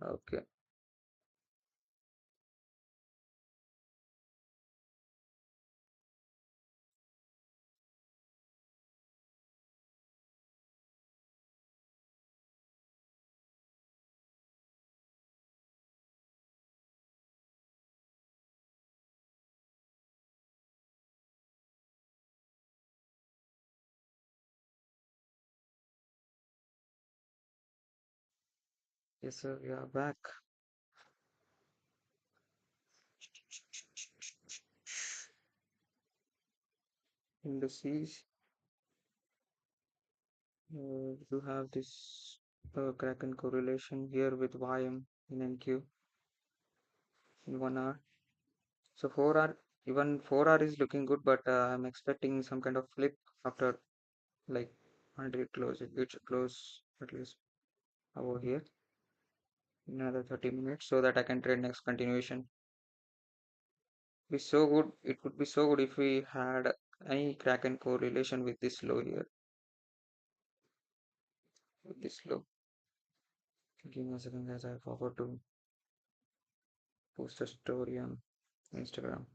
Okay. Yes, sir. We are back. Indices. You have this Kraken correlation here with YM in NQ in 1 hour. So 4 hour, even 4 hour is looking good, but I'm expecting some kind of flip after like until it should close at least over here in another 30 minutes so that I can trade next continuation. Be so good. It would be so good if we had any Kraken correlation with this low here, with this low. Give me a second, guys. I forgot to post a story on Instagram.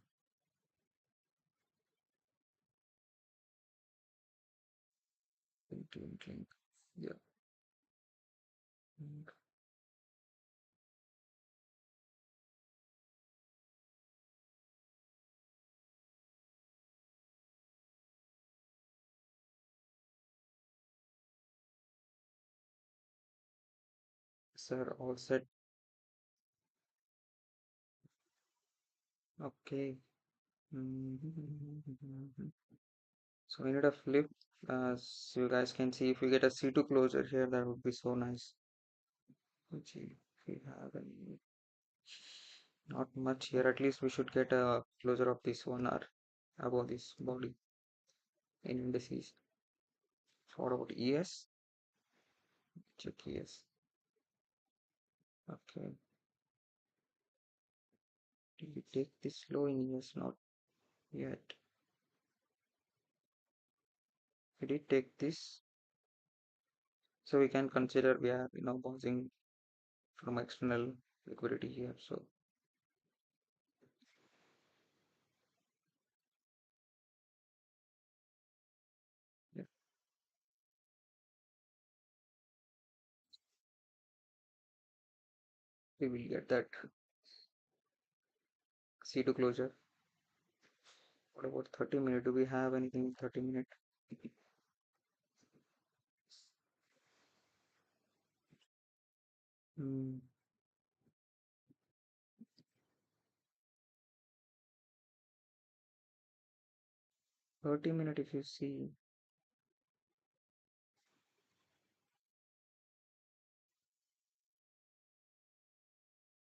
Link. Yeah. Mm. Sir, all set. Okay. Mhm. So we need a flip. So you guys can see if we get a C2 closure here, that would be so nice. Let's see if we have any. Not much here. At least we should get a closure of this 1 hour above this body in indices. What about ES? Check ES. Okay. Did we take this low in ES? Not yet. We did take this. So we can consider we are bouncing from external liquidity here. So yeah, we will get that C2 closure. What about 30 minute? Do we have anything in 30 minute? Hmm. 30 minute if you see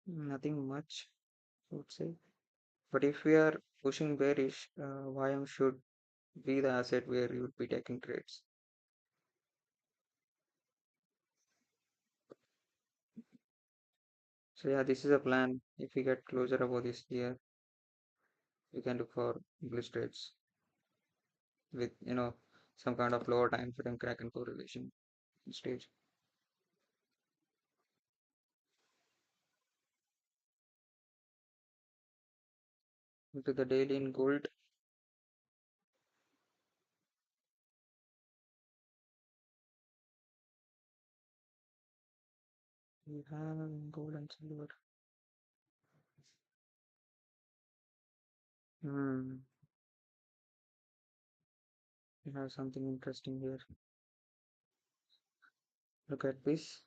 nothing much, I would say. But if we are pushing bearish, YM should be the asset where you would be taking trades. So yeah, this is a plan. If we get closer above this here, we can look for English trades with some kind of lower time frame crack and correlation stage. Into the daily in gold, we have gold and silver. Hmm. We have something interesting here. Look at this.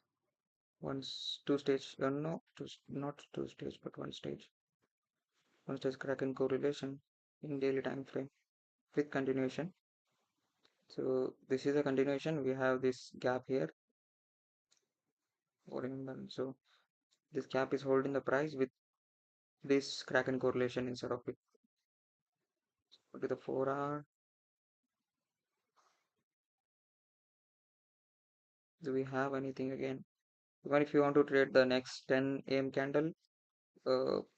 Two stage. No, not two stage, but one stage. One stage crack and correlation in daily time frame with continuation. So this is a continuation. We have this gap here. So this gap is holding the price with this crack and correlation instead of it. Go to the 4 hour. Do we have anything again? Even if you want to trade the next 10 a.m. candle,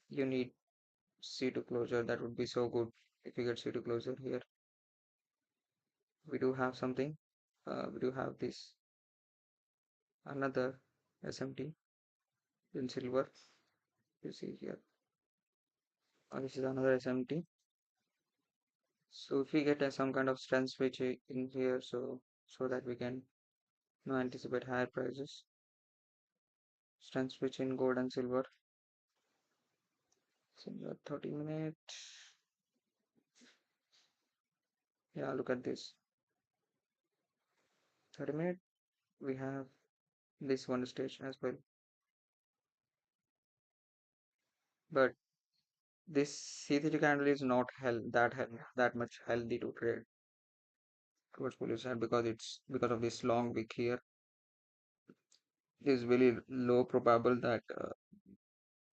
you need C2 closure. That would be so good if you get C2 closure here. We do have something. We do have this another SMT. in silver. You see here. This is another SMT. So if we get some kind of strength switch in here, so that we can anticipate higher prices. Strength switch in gold and silver. Silver 30 minute. Yeah, look at this. 30 minute. We have this one stage as well. But this C3 candle is not that much healthy to trade towards bullish side because it's because of this long wick here. It is very low probable that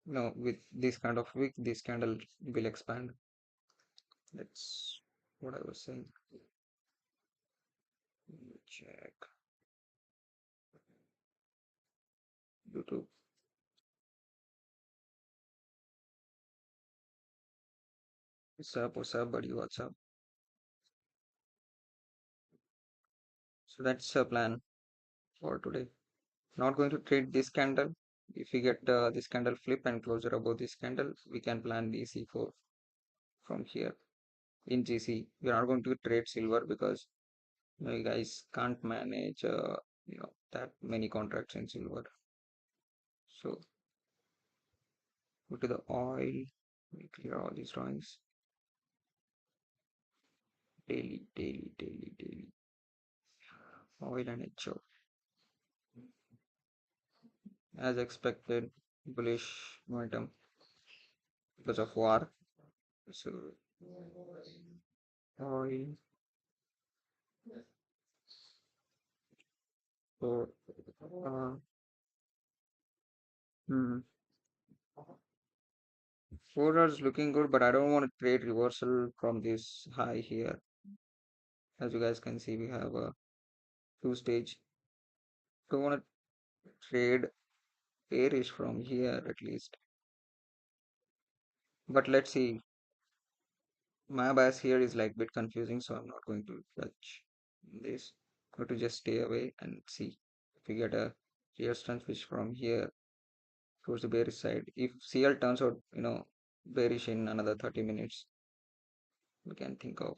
with this kind of wick this candle will expand. That's what I was saying. Let me check YouTube. What's up, buddy? What's up? So that's a plan for today. Not going to trade this candle. If we get this candle flip and closer above this candle, we can plan the C4 from here in GC. We are not going to trade silver because you guys can't manage that many contracts in silver. So go to the oil. We clear all these drawings. Daily. Oil and HO. As expected, bullish momentum because of war. So oil. So uh, hmm, 4 hours looking good, but I don't want to trade reversal from this high here. As you guys can see, we have a two stage. Don't want to trade bearish from here at least. But let's see. My bias here is like a bit confusing, so I'm not going to touch this. Going to just stay away and see if we get a real strength switch from here towards the bearish side. If CL turns out, bearish in another 30 minutes, we can think of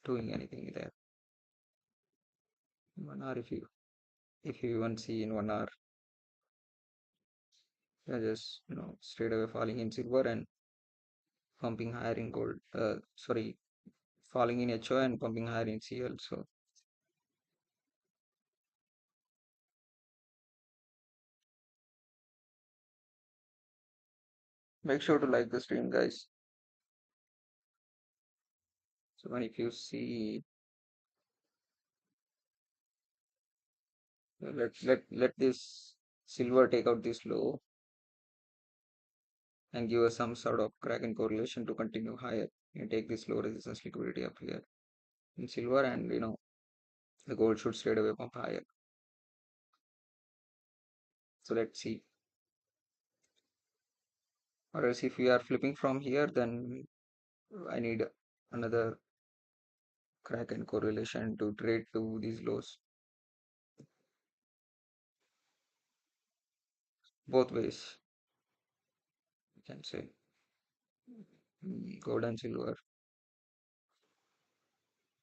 doing anything there. 1 hour, if you even see in 1 hour, you're just straight away falling in silver and pumping higher in gold. Sorry, falling in HO and pumping higher in CL. So make sure to like the stream, guys. So when if you see, let this silver take out this low and give us some sort of crack in correlation to continue higher and take this low resistance liquidity up here in silver, and the gold should straight away pump higher. So let's see. Or else if we are flipping from here, then I need another crack and correlation to trade to these lows. Both ways, you can say. Gold and silver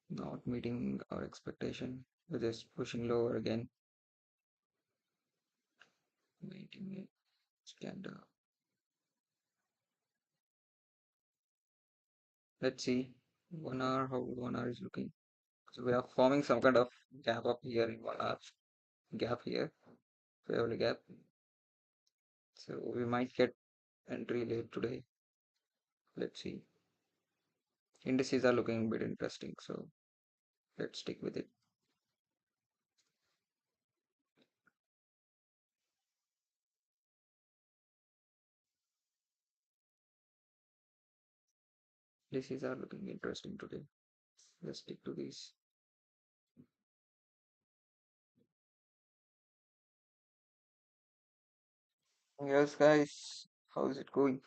not meeting our expectation. We're just pushing lower again. Maintaining it. Scandal. Let's see 1 hour how 1 hour is looking. So we are forming some kind of gap up here in 1 hour. Gap here. Fairly gap. So we might get entry late today. Let's see. Indices are looking a bit interesting, so let's stick with it. Indices are looking interesting today. Let's stick to these. Yes, guys. How is it going?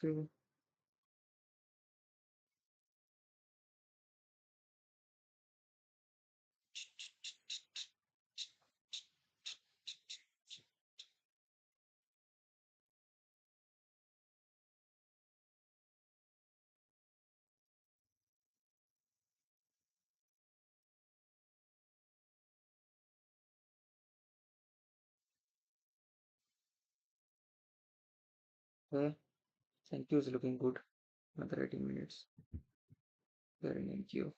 Okay. Okay, thank you is looking good. Another 18 minutes. Very thank you.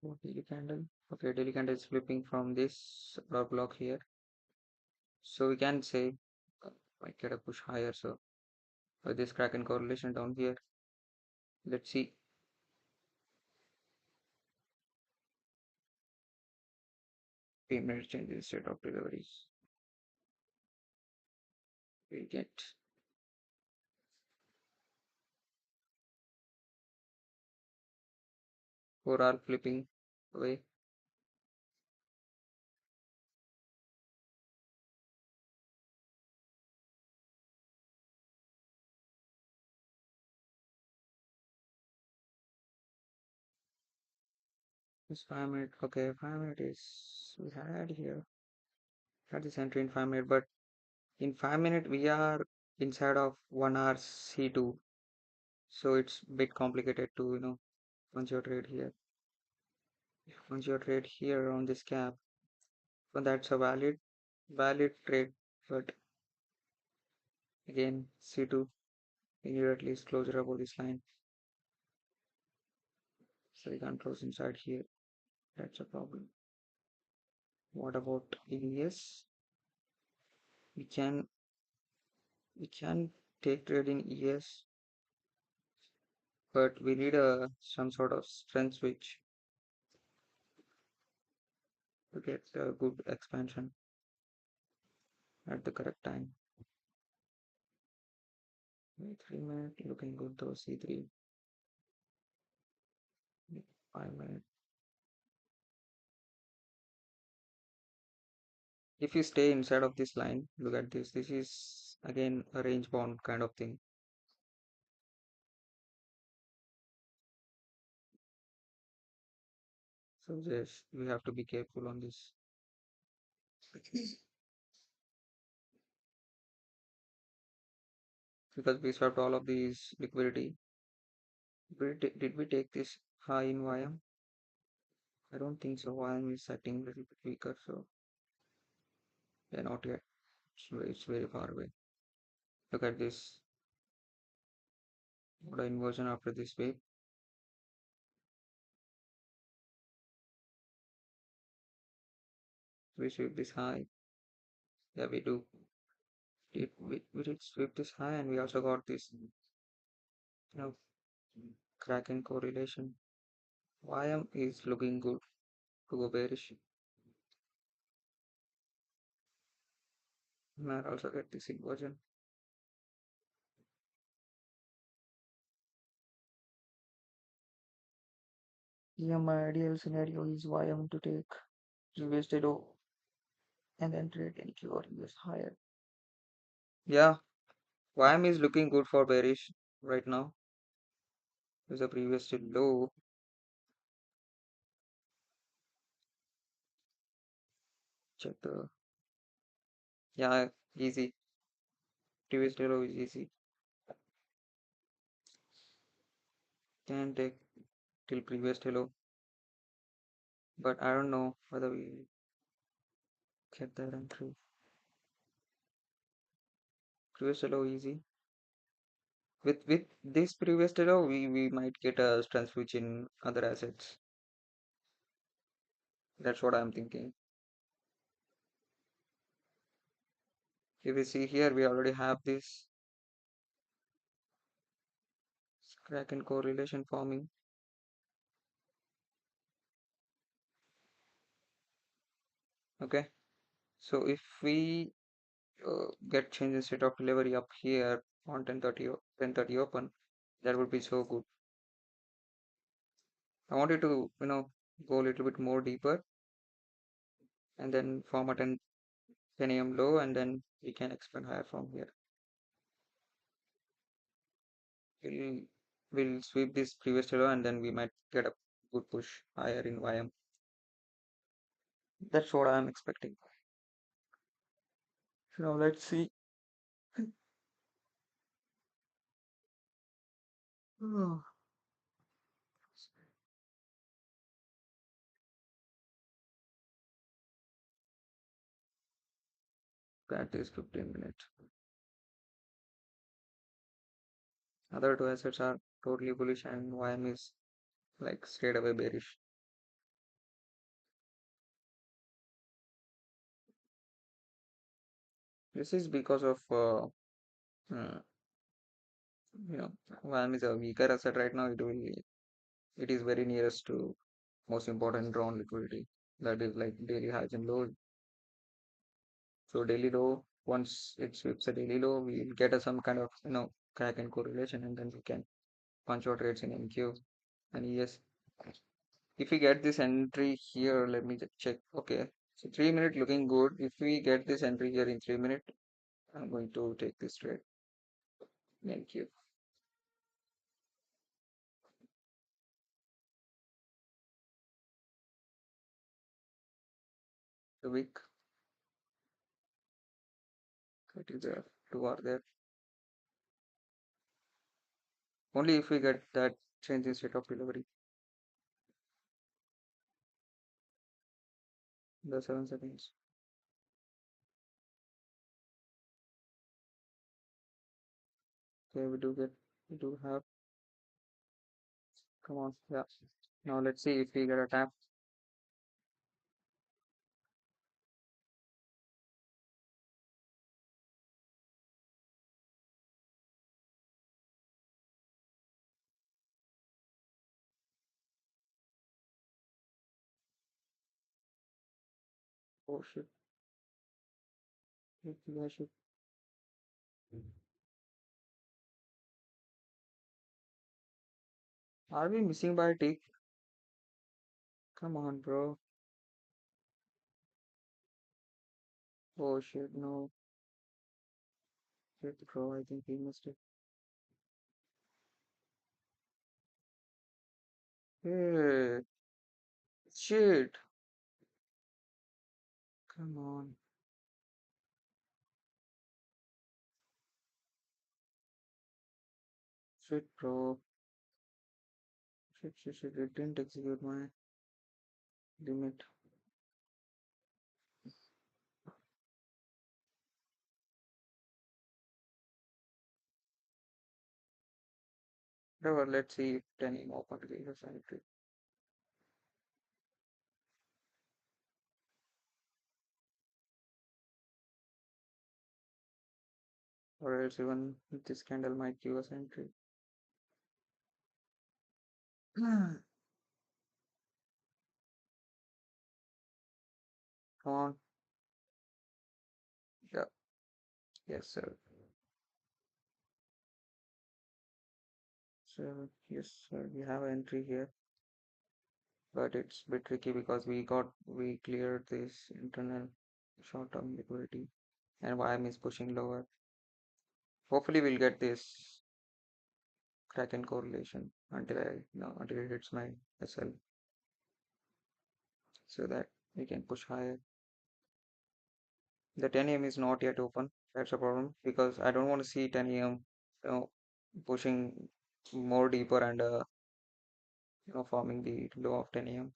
Oh, daily candle. Okay, daily candle is flipping from this block here. So we can say might get a push higher. So with this crack and correlation down here, let's see. Payment changes state of deliveries. We get 4 hour flipping away. This 5 minute. Okay, 5 minute is we had here. Had this entry in 5 minute, but in 5 minute we are inside of 1 hour C2. So it's bit complicated to once you trade here. Once you trade here on this cap, so that's a valid trade. But again, C2, we need at least closure above this line. So we can't close inside here. That's a problem. What about ES? We can we can take trade in ES, but we need a some sort of strength switch to get a good expansion at the correct time. 3 minute looking good though. C3 5 minute. If you stay inside of this line, look at this. This is again a range bound kind of thing. So yes, we have to be careful on this. Because we swapped all of these liquidity. Did we take this high in YM? I don't think so. YM is setting a little bit weaker, so yeah, not yet. It's very far away. Look at this. What an inversion after this wave. We sweep this high. Yeah, we do. We did sweep this high, and we also got this, cracking correlation. YM is looking good to go bearish. Might also get this inversion. Yeah, my ideal scenario is YM to take previous low and then trade NQ or US higher. Yeah, YM is looking good for bearish right now. Is the previous low. Check the yeah, easy. Previous low is easy. Can take till previous low, but I don't know whether we get that entry. Previous low easy. With this previous low, we might get a strength switch in other assets. That's what I'm thinking. If we see here, we already have this crack and correlation forming. Okay, so if we get change in state of delivery up here on 10:30 open, that would be so good. I wanted to go a little bit more deeper and then form a 10 a.m. low, and then we can expand higher from here. We'll, we'll sweep this previous low, and then we might get a good push higher in YM. That's what I'm expecting. So now let's see. That is 15 minutes. Other two assets are totally bullish and YM is like straight away bearish. This is because of uh, you know YM is a weaker asset right now. It is very nearest to most important drawn liquidity, that is like daily highs and lows. So daily low, once it sweeps a daily low, we'll get a, some kind of crack and correlation, and then we can punch out trades in NQ. And yes, if we get this entry here, let me just check. Okay, so 3 minute looking good. If we get this entry here in 3 minutes, I'm going to take this trade in NQ. The week, that is there, two are there. Only if we get that change in state of delivery, the 7 seconds. Okay, we do have, come on, yeah. Now let's see if we get a tap. Oh shit, I should. Are we missing by a tick? Come on, bro. Oh shit, no. Shit, bro, I think we missed it. Hey, shit. Come on. Shit, bro. Shit. It didn't execute my limit. Whatever, let's see if 10 open the sanitary. Or else even this candle might give us entry. Come on. Yeah. Yes, sir. So, yes, sir. We have entry here. But it's a bit tricky because we cleared this internal short-term liquidity and YM is pushing lower. Hopefully we'll get this Kraken correlation until it hits my SL so that we can push higher. The 10 a.m. is not yet open. That's a problem because I don't want to see 10 a.m. you know pushing more deeper and forming the low of 10 a.m.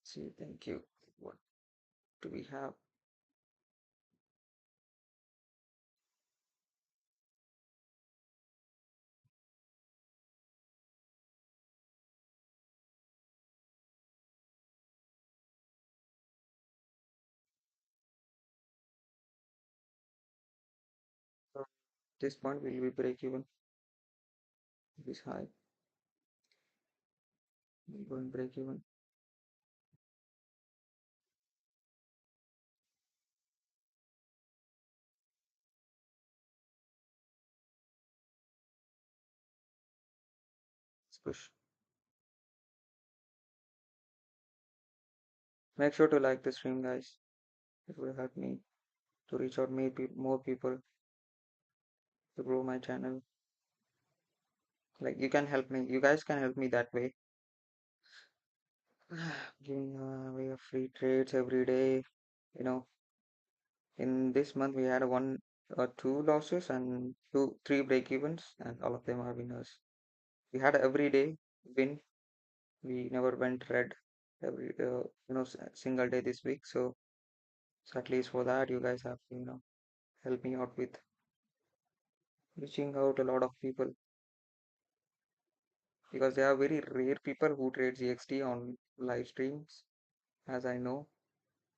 See, thank you. What do we have? So this point will be break even. This high will go and break even. Let's push. Make sure to like the stream, guys. It will help me to reach out more people to grow my channel. Like you can help me. You guys can help me that way. Giving away a free trades every day. You know, in this month we had one or two losses and three break evens, and all of them are winners. We had every day win. We never went red every single day this week. So at least for that, you guys have to help me out with reaching out a lot of people because there are very rare people who trade GXT on live streams, as I know.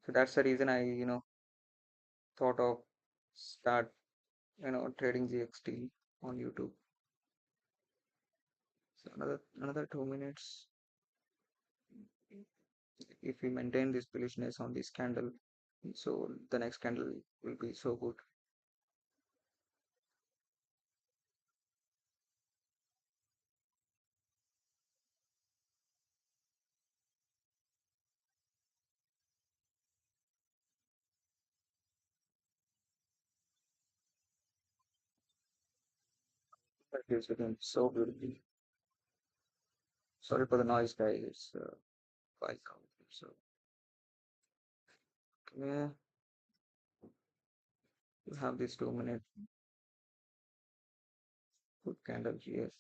So that's the reason I thought of start trading GXT on YouTube. So another 2 minutes. If we maintain this bullishness on this candle, so the next candle will be so good. That is again so beautiful. Sorry for the noise, guys. It's bike out. So yeah, we have this 2 minute good candle here.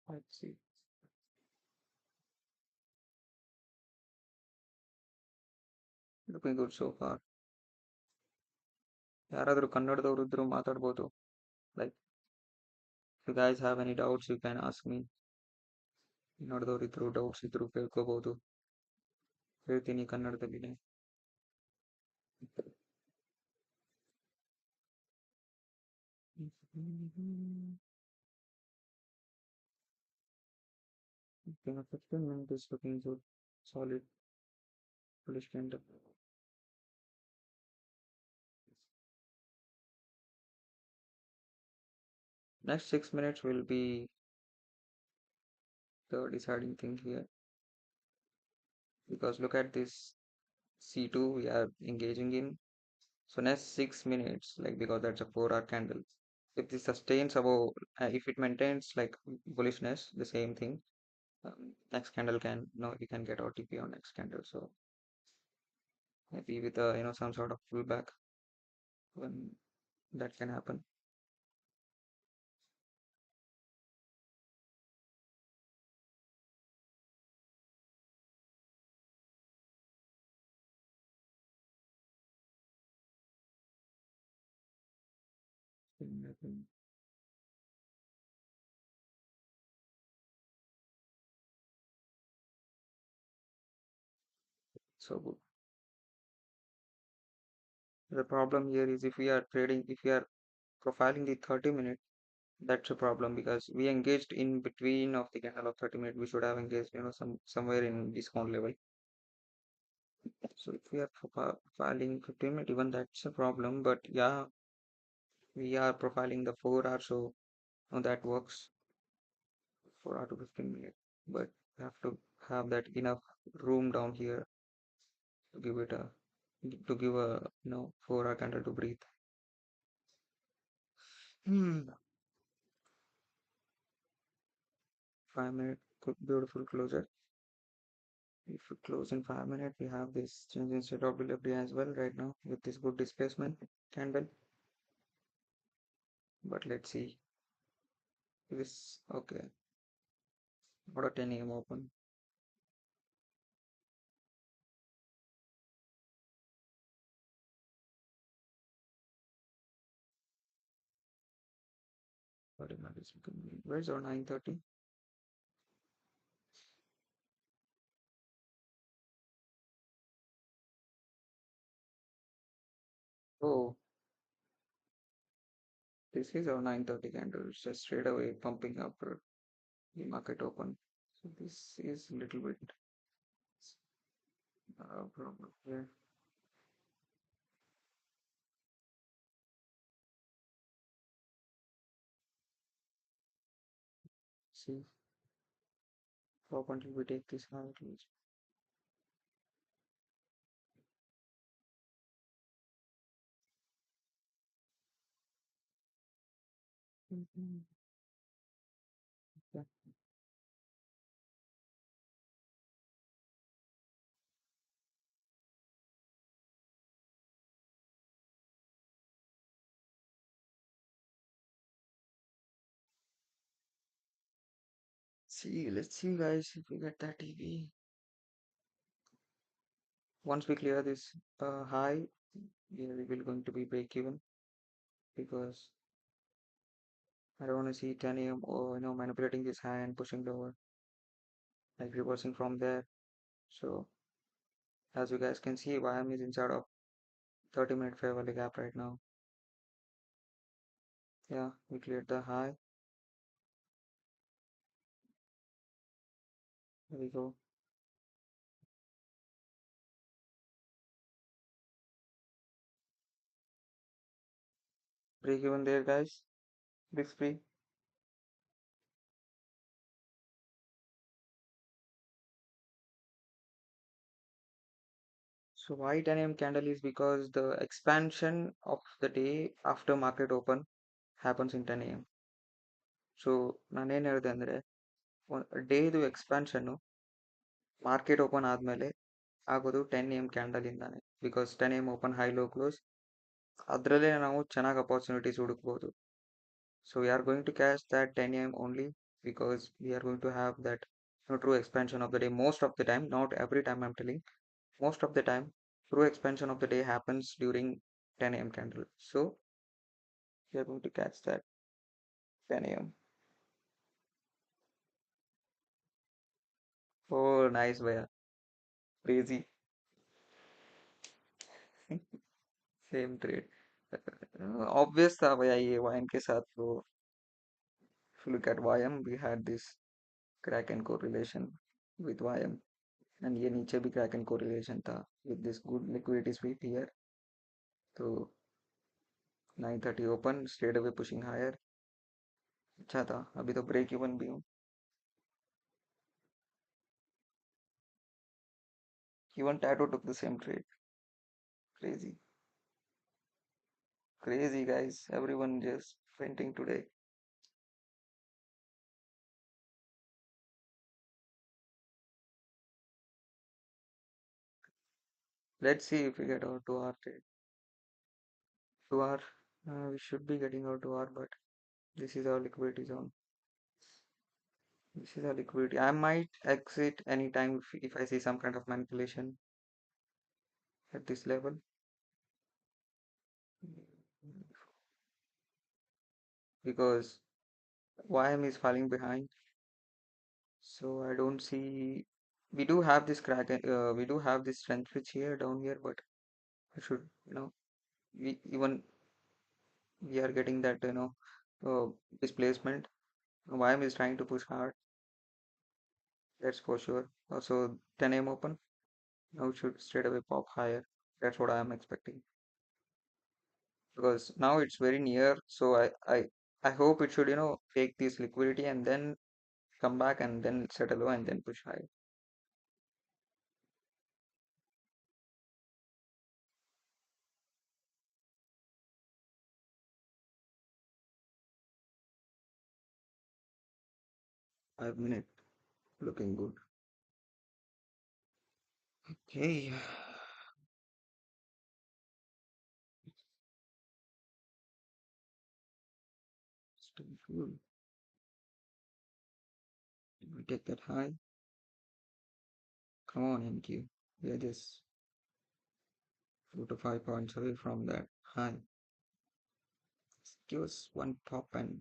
Let's see. Looking good so far. ಯಾರಾದರೂ ಕನ್ನಡದವರು ಇದ್ರು ಮಾತಾಡ್ಬೋದು. Like, if you guys have any doubts, you can ask me. ಕನ್ನಡದವರು ಇದ್ರು doubts ಇದ್ರು ಕೇಳ್ಕೋಬಹುದು. ಹೇಳ್ತೀನಿ ಕನ್ನಡದಲ್ಲಿನೇ. Okay, 15 minutes is looking good. Solid, bullish candle. Next 6 minutes will be the deciding thing here because look at this C2 we are engaging in. So next 6 minutes, like because that's a 4 hour candle. If this sustains above, if it maintains like bullishness, the same thing. Next candle can we can get OTP on next candle. So maybe with a some sort of pullback when that can happen. So good. The problem here is if we are trading, if we are profiling the 30 minute, that's a problem because we engaged in between of the candle of 30 minutes. We should have engaged, somewhere in discount level. So if we are profiling 15 minute, even that's a problem. But yeah, we are profiling the 4 hour, so that works. 4 hour to 15 minute. But we have to have that enough room down here to give it a to give a 4 hour candle to breathe. Hmm. 5 minute beautiful closure. If we close in 5 minutes, we have this change in state of delivery as well right now with this good displacement candle. But let's see. This okay. What a 10 a.m. open. Where's our 9:30? Oh, this is our 9:30 candle. It's just straight away pumping after the market open. So this is a little bit problem here. See, how until we take this out. Mhm. Yeah. See, let's see, guys, if we get that TV. Once we clear this high, yeah, we will going to be break even because I don't want to see 10 a.m. or manipulating this high and pushing lower, like reversing from there. So as you guys can see, YM is inside of 30-minute fair value gap right now. Yeah, we cleared the high. There we go. Break even there, guys. Risk free. So why 10 a.m. candle is because the expansion of the day after market open happens in 10 a.m. So ನಾನೇನ್ ಹೇಳ್ದೆ ಅಂದ್ರೆ day ಇದು expansion market open ಆದ್ಮೇಲೆ ಆಗೋದು 10 a.m. Candle ಇಂದಾನೆ because 10 a.m. Open high low close ಅದರಲ್ಲೇ ನಾವು ಚೆನ್ನಾಗಿ opportunities ಹುಡುಕ್ಬೋದು. So we are going to catch that 10 a.m. only because we are going to have that true expansion of the day most of the time, not every time I'm telling. Most of the time, true expansion of the day happens during 10 a.m. candle. So we are going to catch that 10 a.m. Oh, nice, Vaya. Crazy. Same trade. Obvious था भैया ये YM के साथ तो if you look at YM we had this crack and correlation with YM and ये नीचे भी crack and correlation था with this good liquidity sweep here. तो 9:30 open straight away pushing higher. अच्छा था अभी तो ब्रेक इवन भी हूँ. Even Tattoo took the same trade. Crazy. Crazy guys. Everyone just fainting today. Let's see if we get our 2 hour trade. 2 hour. We should be getting our 2 hour, but this is our liquidity zone. This is our liquidity. I might exit anytime if I see some kind of manipulation at this level. Because YM is falling behind. So I don't see. We do have this crack. We do have this strength switch here down here, but I should, we even we are getting that uh, displacement. YM is trying to push hard. That's for sure. Also 10 a.m. open. Now it should straight away pop higher. That's what I am expecting because now it's very near. So I hope it should take this liquidity and then come back and then settle low and then push high. 5 minute looking good. Okay, still good. We take that high. Come on, MQ. We are just 4 to 5 points away from that high. Give us one pop and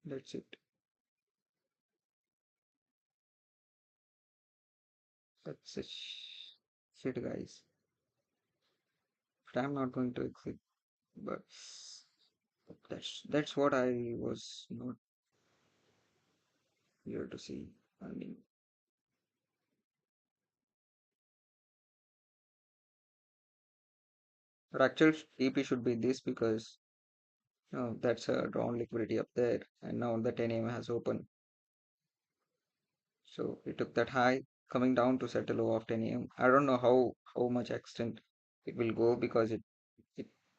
that's it. That's it. Shit, guys. But I'm not going to exit. But that's what I was not here to see. I mean, but actual TP should be this because that's a drawn liquidity up there, and now the 10 a.m. has opened. So it took that high coming down to settle low of 10 a.m. I don't know how much extent it will go because it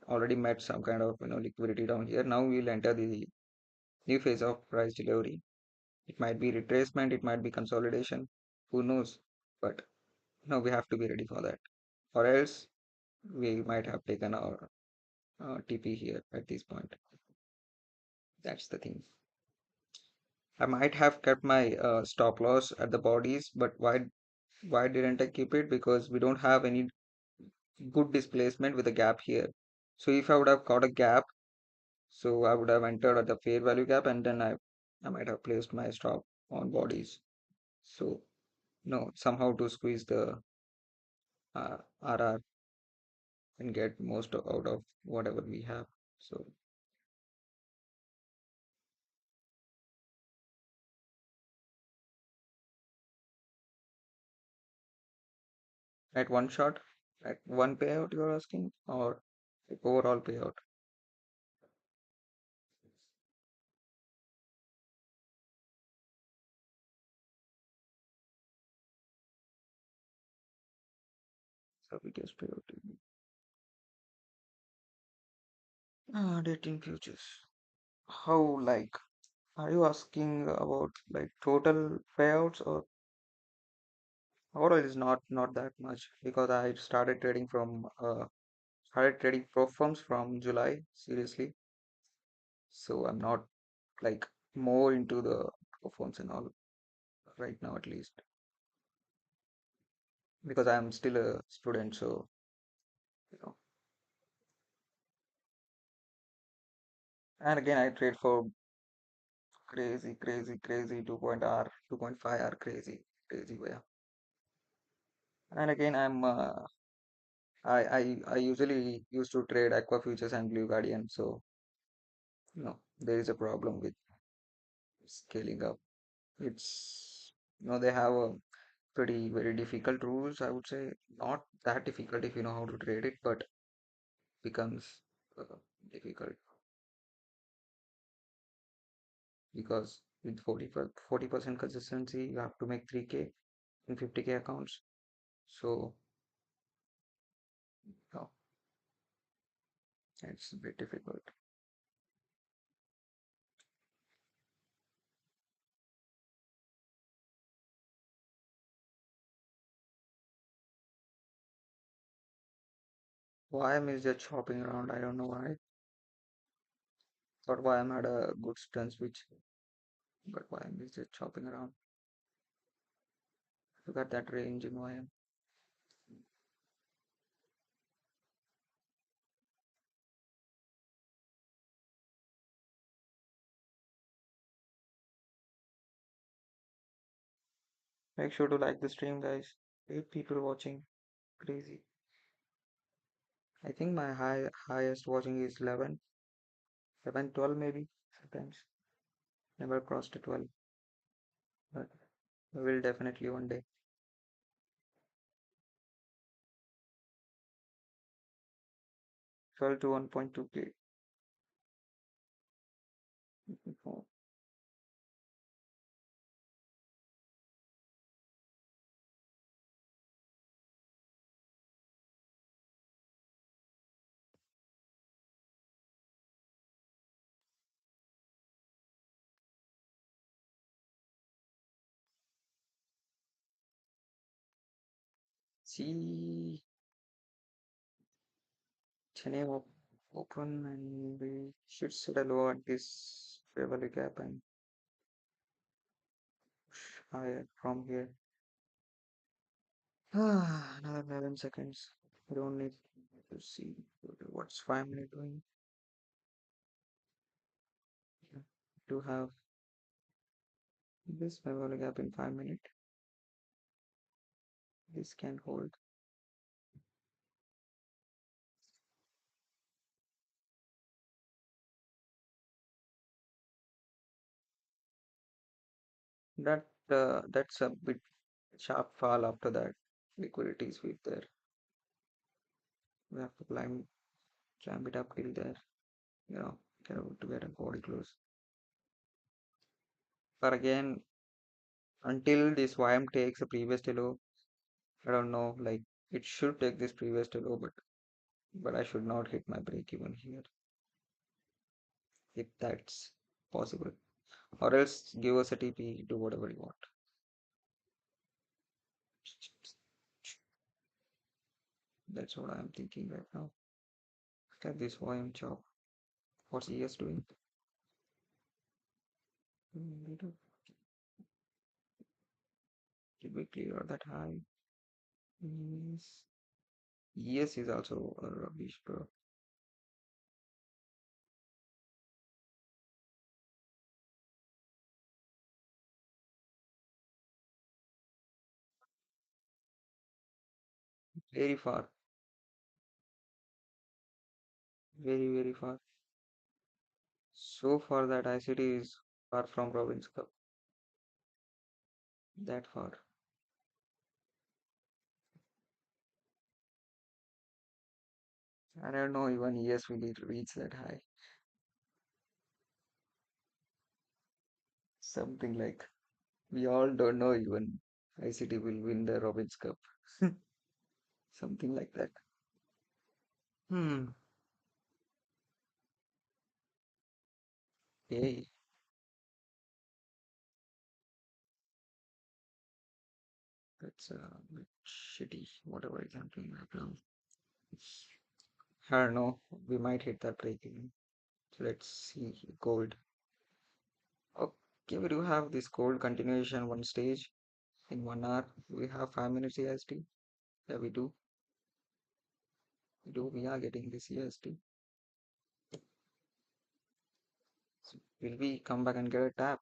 already met some kind of liquidity down here. Now we'll enter the new phase of price delivery. It might be retracement, it might be consolidation. Who knows? But no, we have to be ready for that. Or else we might have taken our TP here at this point. That's the thing. I might have kept my stop loss at the bodies, but why didn't I keep it? Because we don't have any good displacement with a gap here. So if I would have caught a gap, so I would have entered at the fair value gap, and then I might have placed my stop on bodies. So no, somehow to squeeze the RR and get most out of whatever we have. So at one shot, at one payout you're asking, or overall payout? So biggest payout. Dating futures. How like are you asking about like total payouts or overall is not that much because I started trading pro firms from July seriously. So I'm not like more into the pro firms and all right now at least because I'm still a student. So you know, and again I trade for crazy 2.5 R crazy yeah. And again I usually used to trade aqua futures and blue guardian. So there is a problem with scaling up. It's they have a pretty very difficult rules. I would say not that difficult if you know how to trade it, but becomes uh, difficult because with 40% consistency, you have to make 3K in 50K accounts. So no, it's a bit difficult. Why I'm is just chopping around. I don't know why. Thought why I'm had a good stance which, but why I'm is just chopping around. Look at that range in YM. Make sure to like the stream, guys. 8 people watching. Crazy. I think my highest watching is 11, 11, 12 maybe sometimes. Never crossed to 12, but we will definitely one day. 12 to 1.2K. Oh, see, Chennai open and we should set a low at this fair gap and push higher from here. Another 11 seconds. We don't need to see what's 5 minute doing. Yeah, to have this fair gap in 5 minutes. This can hold. That's a bit sharp fall after that. Liquidity is weak there. We have to climb it up till there. You know, to get a body close. But again, until this YM takes a previous low, I don't know. Like it should take this previous low, but I should not hit my break even here. If that's possible. Or else give us a TP, do whatever you want. That's what I'm thinking right now. Look at this YM chop. What's ES doing? Did we clear that high? Yes. ES is also a rubbish, bro. Very far. Very, very far. So far that ICT is far from Province Cup. That far. I don't know even ES will reach that high. Something like we all don't know even ICT will win the Robbins Cup. Something like that. Hmm. Hey, that's a bit shitty. Whatever is happening right now. I don't know. We might hit that break even. So let's see. Gold. Okay, we do have this gold continuation one stage in 1 hour. We have 5 minutes EST. Yeah, we do. We do. We are getting this EST. So will we come back and get a tap?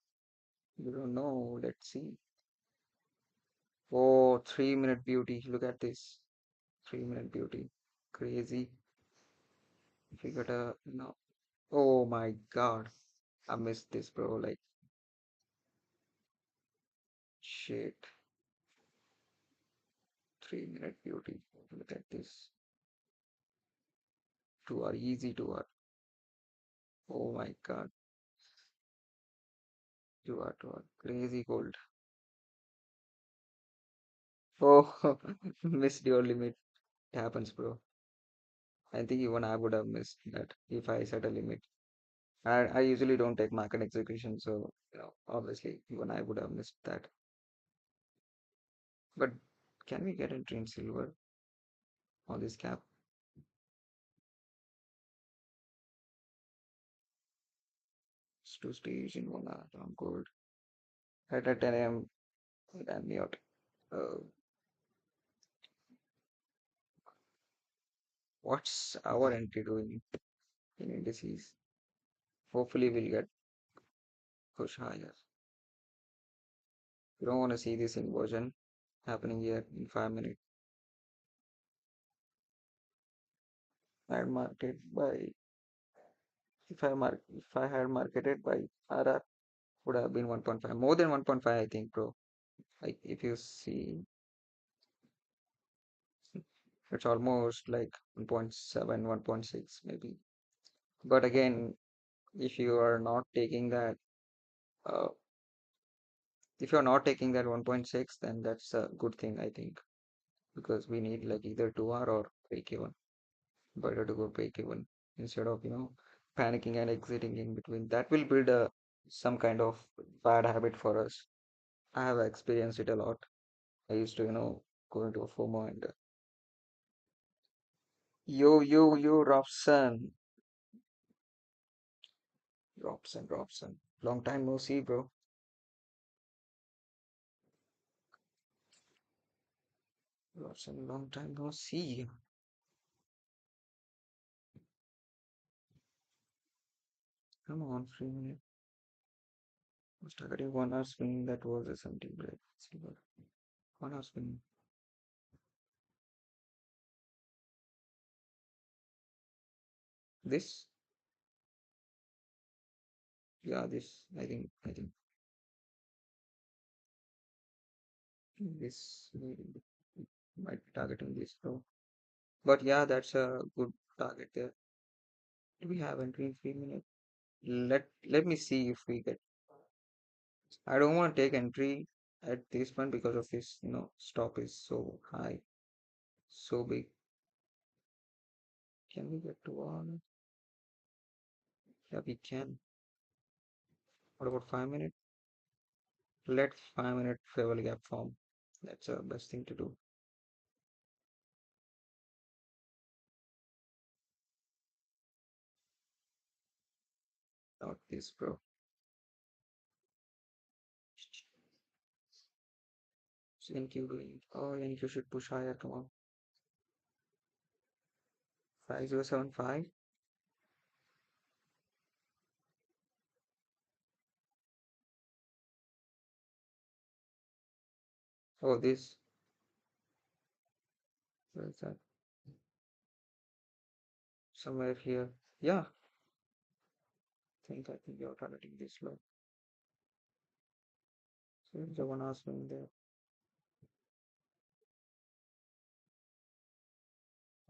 We don't know. Let's see. Oh, 3 minute beauty. Look at this. 3 minute beauty. Crazy. If we get a no. Oh my god. I missed this, bro. Like shit. 3 minute beauty. Look at this. 2 hour easy 2 hour. Oh my god. 2 hour 2 hour. Crazy gold. Oh, missed your limit. It happens, bro. I think even I would have missed that if I set a limit. I usually don't take market execution, so obviously even I would have missed that. But can we get entry in silver on this cap? It's two stage in 1 hour. I'm good. Right at 10 a.m. I'm mute. What's our entry doing in indices? Hopefully we'll get push higher. You don't want to see this inversion happening here in 5 minutes. I market by if I had marketed by RR would have been 1.5 more than 1.5 I think, bro. Like if you see it's almost like 1.7 1.6 maybe. But again, if you are not taking that uh, if you're not taking that 1.6, then that's a good thing I think, because we need like either 2 hour or break even. Better to go break even instead of panicking and exiting in between. That will build a some kind of bad habit for us. I have experienced it a lot. I used to go into a FOMO and yo Robson. Robson, long time no see, bro. Robson, long time no see. Come on, free minute. Was targeting 1 hour swing. That was a something break. Silver. 1 hour swing. This, yeah, this. I think this might be targeting this, bro. But yeah, that's a good target there. Do we have entry in 3 minutes? Let me see if we get. I don't want to take entry at this point because of this, stop is so high, so big. Can we get to one? Yeah, we can. What about 5 minutes? Let 5 minute favorable gap form. That's the best thing to do. Not this, bro. So NQ doing. Oh, NQ should push higher. Come on. 5075. Oh, this. Where is that? Somewhere here. Yeah. I think you're targeting this low. So it's the one asking there.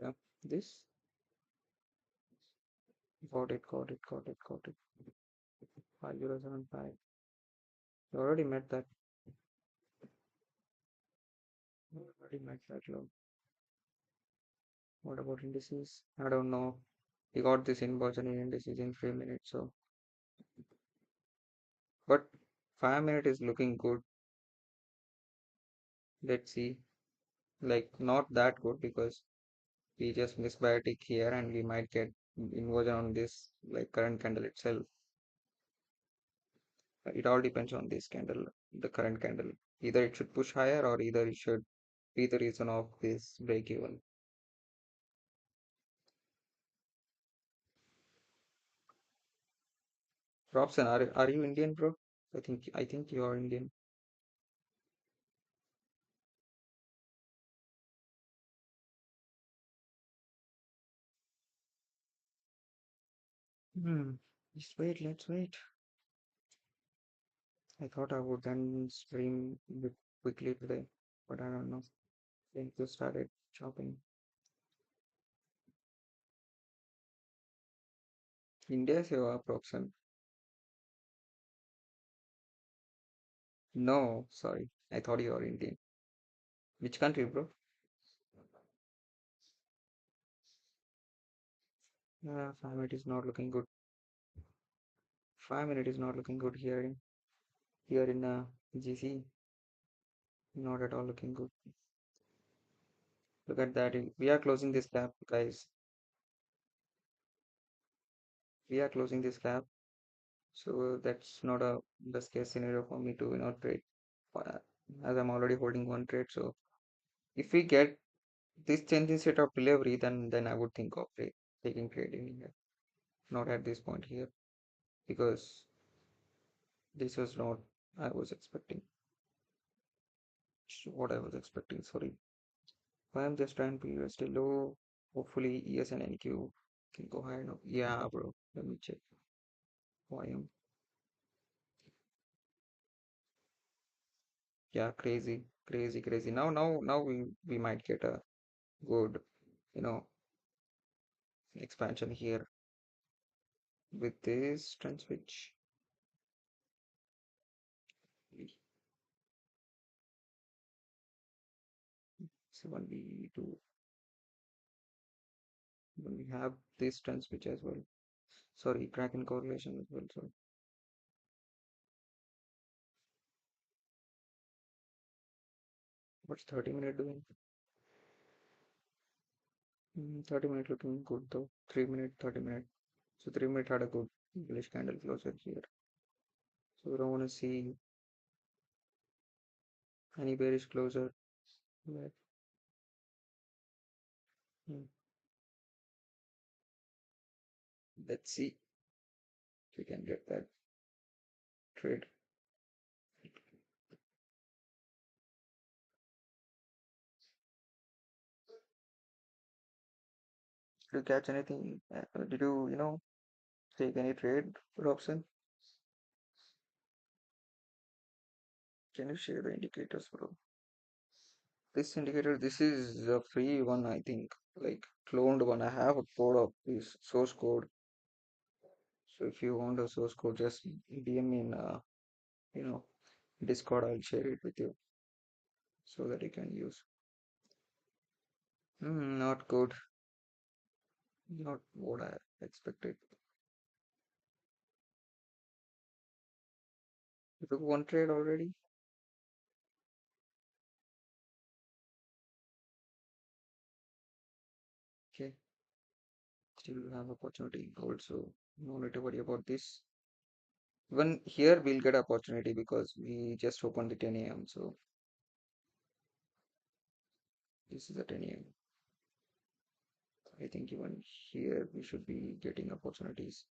Yeah. This. Got it. Got it. Got it. Got it. 5075. You already met that. You already met that low. What about indices? I don't know. We got this inversion in indices in 3 minutes. So, but 5 minute is looking good. Let's see. Like not that good because we just missed by a tick here and we might get inversion on this like current candle itself. It all depends on this candle, the current candle. Either it should push higher or either it should be the reason of this break even. Robson, are you Indian, bro? I think you are Indian. Hmm. Just wait, let's wait. I thought I would then stream bit quickly today, but I don't know. Think you started shopping. India se va Robson. No, sorry. I thought you were Indian. Which country, bro? 5 minute is not looking good. 5 minute is not looking good here in GC. Not at all looking good. Look at that. We are closing this gap, guys. We are closing this gap. So that's not a best case scenario for me to trade. uh, As I'm already holding one trade. So if we get this change in set of delivery, then I would think of taking trade in here. Not at this point here because this was not I was expecting. What I was expecting. Sorry. I am just trying to USD low. Hopefully ES and NQ can go higher now. Yeah, bro. Let me check. YM. Yeah, crazy, crazy, crazy. Now we might get a good, you know, expansion here with this trend switch. So when we have this trend switch as well. Sorry, Kraken correlation as well. So what's 30 minute doing? 30 minute looking good though. 3 minute, 30 minute. So 3 minute had a good bullish candle closer here. So we don't want to see any bearish closer. But, hmm, let's see if we can get that trade. Did you catch anything? Did you take any trade, Robson? Can you share the indicators, bro? This indicator, this is a free one, I think. Like cloned one. I have a code of this source code. So if you want a source code, just DM me in you know Discord. I'll share it with you so that you can use. Not good. Not what I expected. You took one trade already? Okay, still have opportunity also. No need to worry about this. Even here we'll get opportunity because we just opened the 10 a.m. So this is a 10 a.m. I think even here we should be getting opportunities.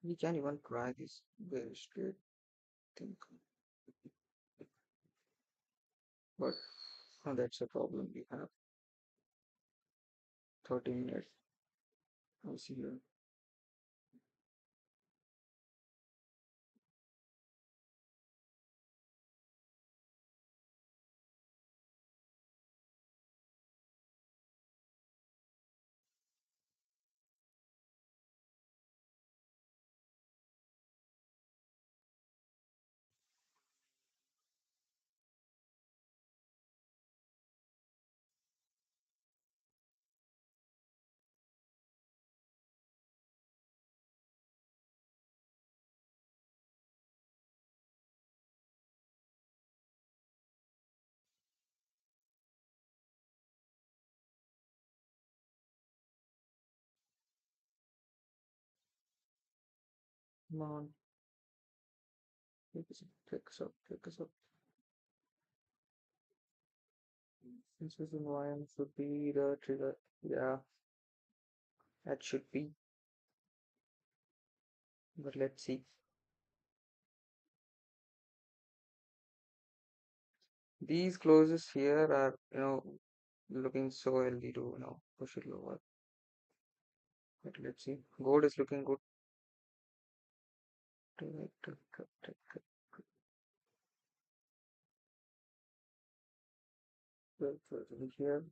We can even try this very straight thing, but that's a problem we have. 30 minutes. I'll see you. Come on, take us up, take us up. This is in YM should be the trigger. Yeah, that should be. But let's see. These closes here are, looking so healthy to, push it lower. But let's see. Gold is looking good. Here,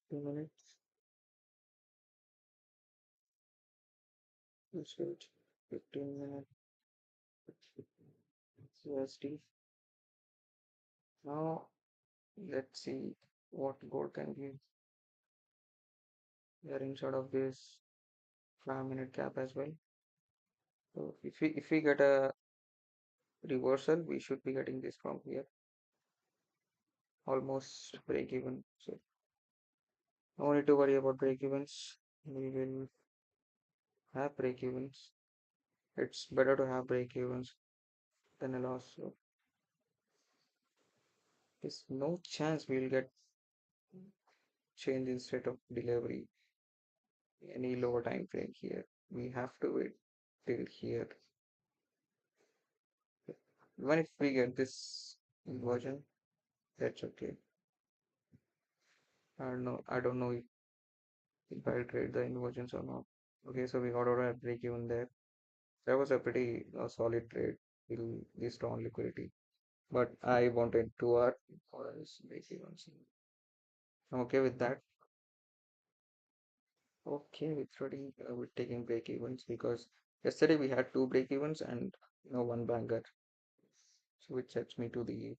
2 minutes. Let's wait. 15 minutes. USD. Now let's see what gold can give. We are inside of this 5 minute gap as well. So if we get a reversal, we should be getting this from here. Almost break even. So no need to worry about break evens. We will have break evens. It's better to have break evens than a loss. So there's no chance we'll get change in state of delivery any lower time frame here. We have to wait till here. Even if we get this inversion, that's okay. I don't know if I'll trade the inversions or not. Okay, so we got out a break even there. That was a pretty solid trade till this strong liquidity. But I wanted 2 hour for this break even. I'm okay with that. Okay with trading with taking break evens because yesterday we had two break evens and one banker. So which sets me to the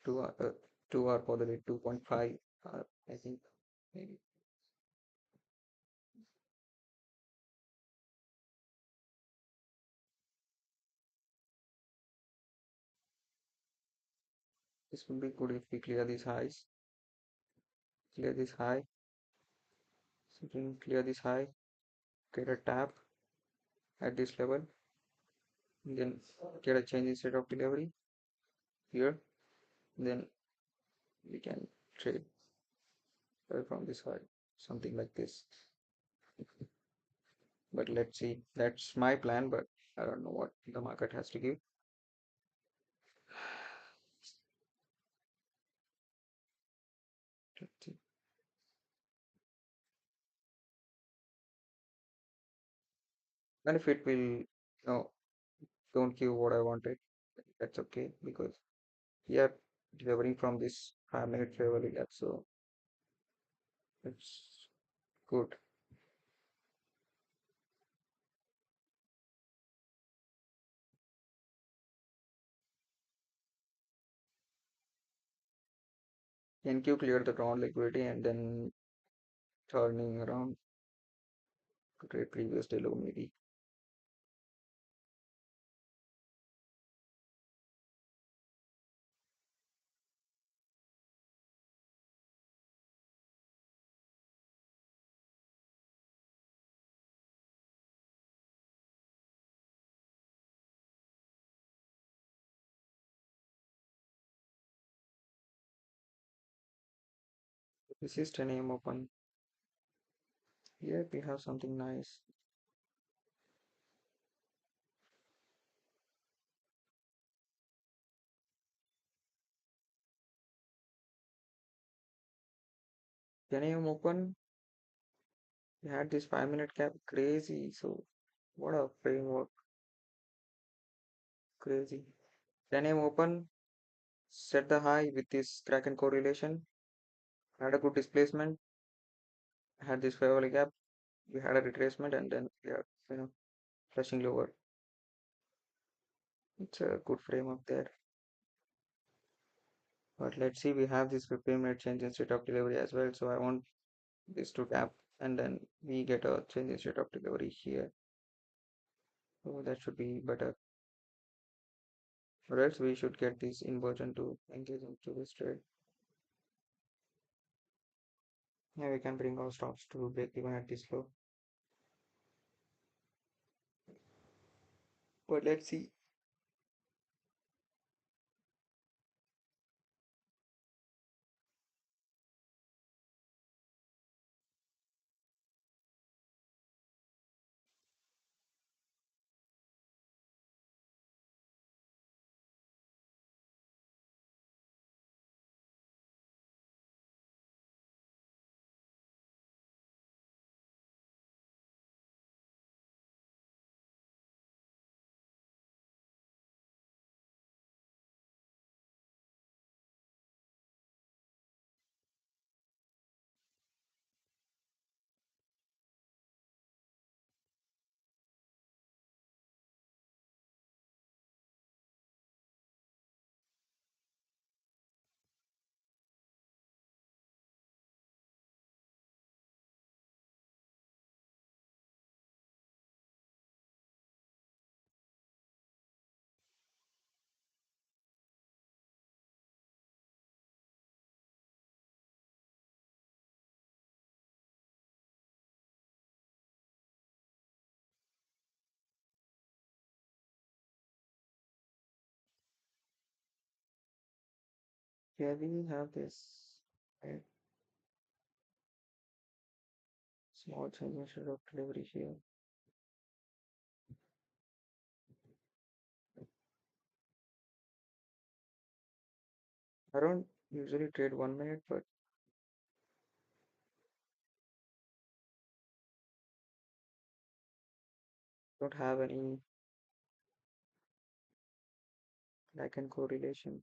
2 hour 2 hour for the day 2.5 I think maybe this would be good if we clear these highs, clear this high, so we can clear this high, get a tap at this level, and then get a change in state of delivery here, then we can trade from this high, something like this. But let's see, that's my plan, but I don't know what the market has to give. And if it will, don't give what I wanted, that's okay because we are delivering from this 5 minute travel app, so it's good. NQ cleared the ground liquidity and then turning around to trade previous day low maybe. This is 10 a.m. open. Here we have something nice. 10 a.m. open. We had this 5 minute cap, crazy. So what a framework, crazy. 10 a.m. open, set the high with this Kraken correlation, had a good displacement, had this favorable gap, we had a retracement, and then we are, flushing lower. It's a good frame up there. But let's see, we have this 15-minute change in state of delivery as well. So I want this to tap, and then we get a change in state of delivery here. So that should be better. Or else we should get this inversion to engage into this trade. Yeah, we can bring our stops to break even at this low. But let's see. Here we have this right, small change in state of delivery here. I don't usually trade 1 minute, but don't have any like and correlation.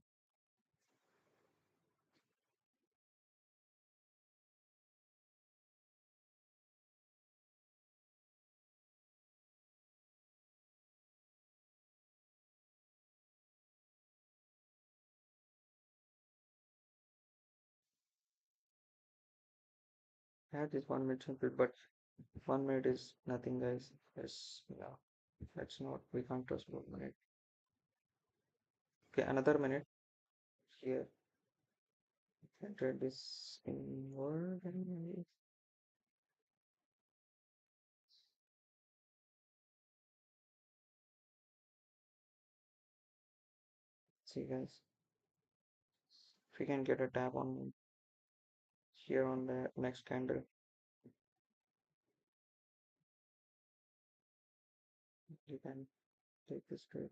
I have this 1 minute simple, but 1 minute is nothing, guys. Yes, yeah, that's not, we can't trust 1 minute. Okay, another minute here. Can trade this inward. Maybe. See, guys, if we can get a tap on here on the next candle, you can take this trade.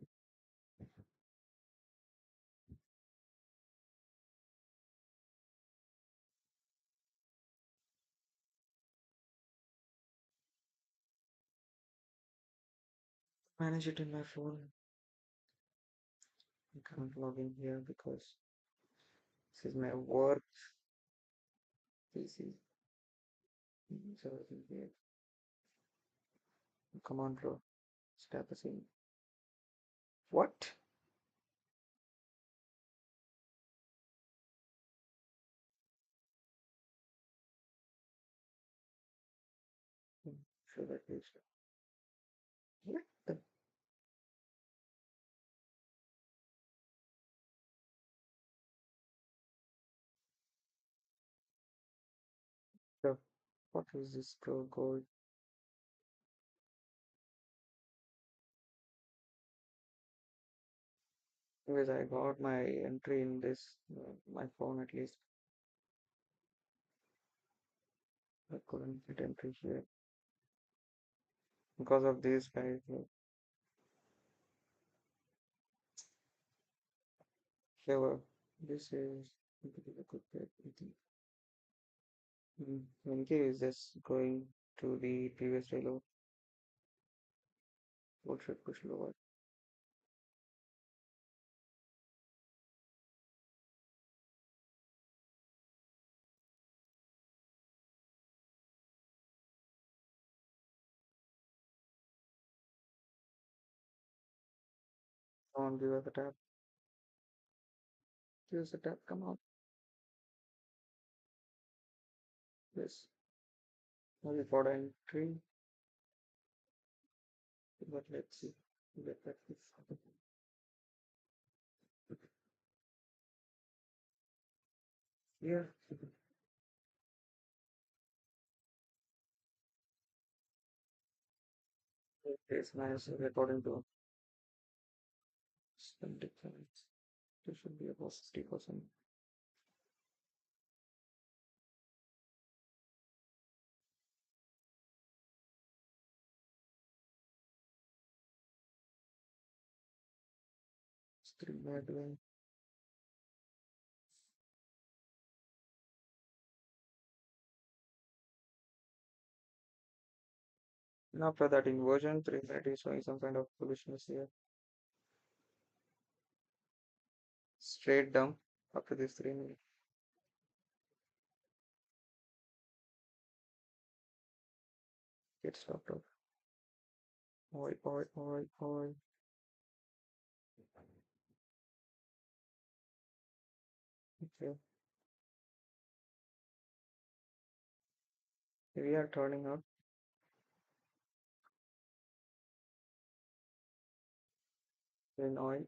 manage it in my phone. I can't log in here because this is my work PC. So here. Come on, bro. Step us in. What? Sure that is. What the what is this pro gold? Anyways, I got my entry in this my phone at least. I couldn't get entry here because of these guys. However, this is a good bet, I think. In case this going to the previous reload, what should push lower? Come on, give us a tap. Give us a tap. Come on. Yes. Only for entry, but let's see. Get that. Yeah. It's nice according to some difference. There should be about 50%. It's three bad way. And after that, in version 3, that is showing some kind of foolishness here. Straight down after this 3 minutes. Get stopped off. Oi, oi, oi, oi. Okay. We are turning out. In oil.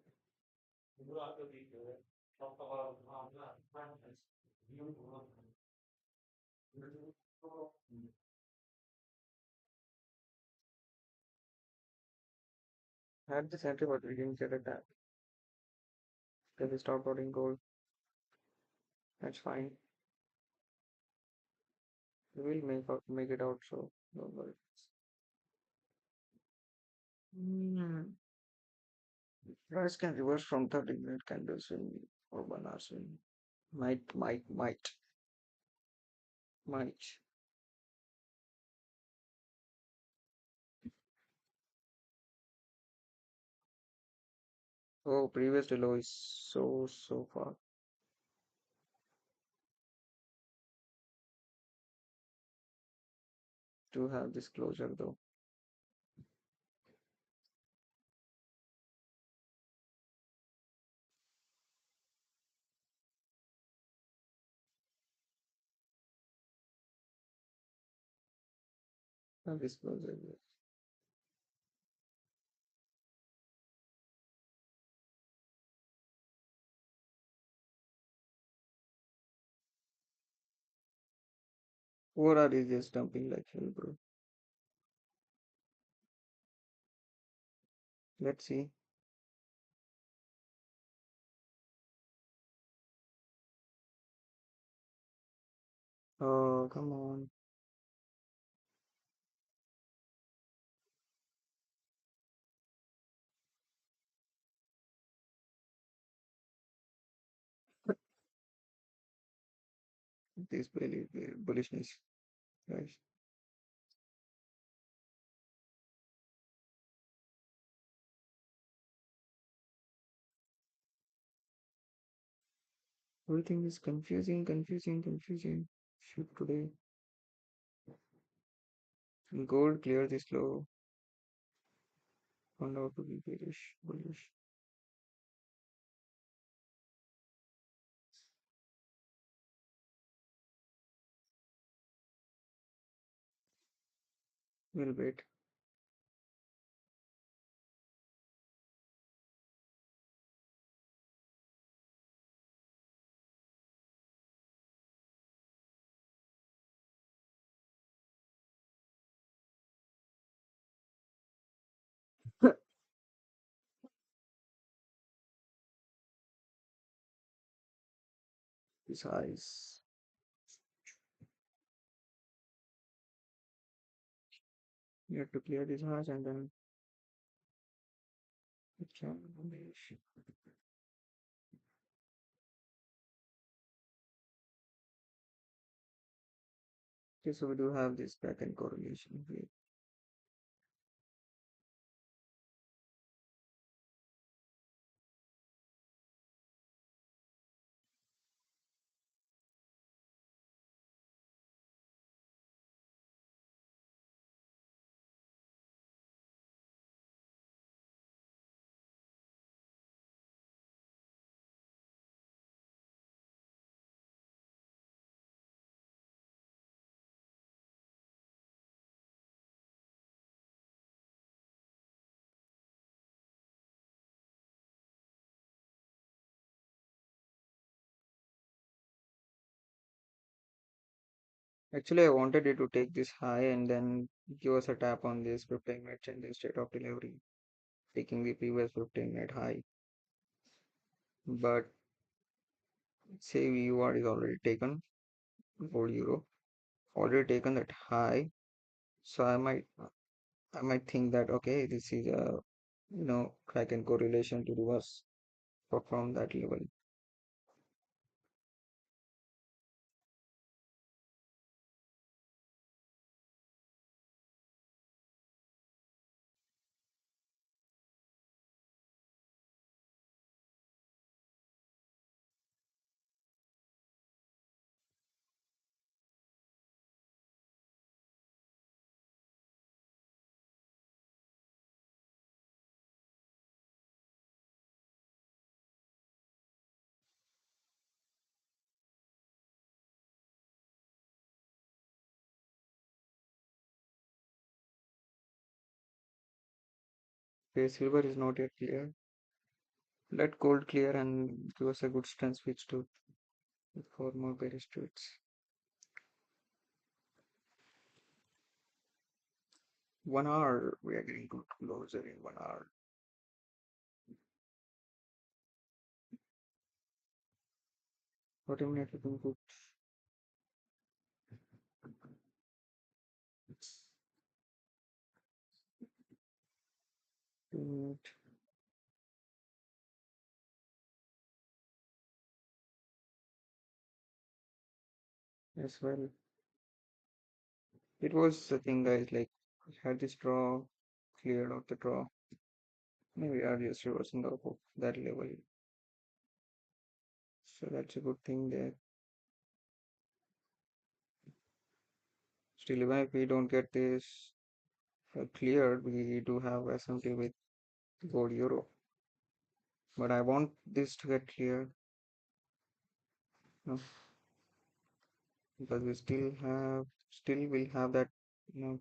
Had this entry, but we didn't get it that. Then we stopped ordering gold. That's fine. We will make it out, so don't worry. Hmm. Price can reverse from 30-minute candle swing or 1 hour swing. Might. Oh, previous low is so far to have this closure though. Have this closure. Yes. Or are you just dumping like hell, bro? Let's see. Oh, come on. This bullishness, guys. Everything is confusing, confusing, confusing. Shoot today. Gold clear this low. Found out to be bearish, bullish. We'll wait. His eyes. You have to clear this eyes and then it can bullish. Okay, so we do have this back end correlation here. Actually, I wanted it to take this high and then give us a tap on this 15-minute change instead of delivery, taking the previous 15-minute high. But say VUR is already taken, gold euro, already taken that high. So I might think that okay, this is a Kraken correlation to reverse from that level. Okay, silver is not yet clear. Let gold clear and give us a good strength switch to for more bearish trades. 1 hour, we are getting good closer in 1 hour. 40 minutes looking good. 2 minute as well. It was the thing, guys. Like we had this draw, cleared out the draw. Maybe we are just reversing off of that level. So that's a good thing there. Still, even if we don't get this cleared, we do have SMT with gold euro. But I want this to get cleared, no, because we still will have that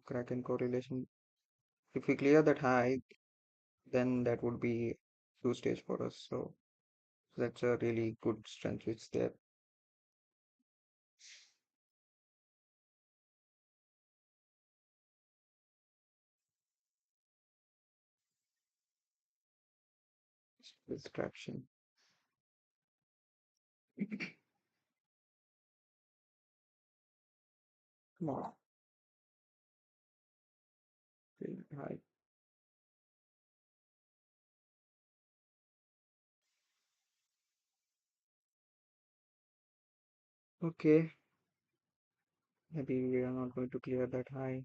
Kraken correlation. If we clear that high, then that would be two stage for us. So that's a really good strength which there. With traction. Come on, really high. Okay, maybe we are not going to clear that high.